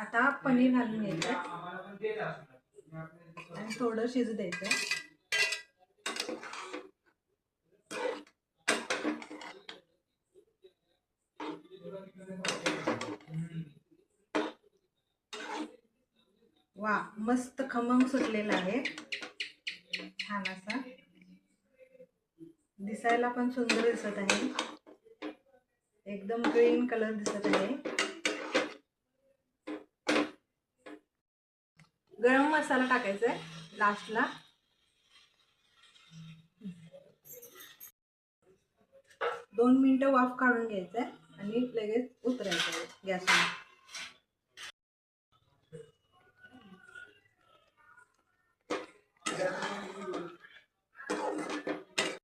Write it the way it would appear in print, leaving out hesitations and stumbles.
आता पनीर घालून घ्यायचं आणि थोडं शिजू द्यायचं. वा, मस्त खमंग सुटलेला आहे. छान असा दिसायला पण सुंदर दिसत आहे. एकदम ग्रीन कलर दिसत आहे. गरम मसाला टाकायचा आहे लास्टला. 2 मिनिटं वाफ काढून घ्यायचं आणि लगेच उतरायचं गॅसवर.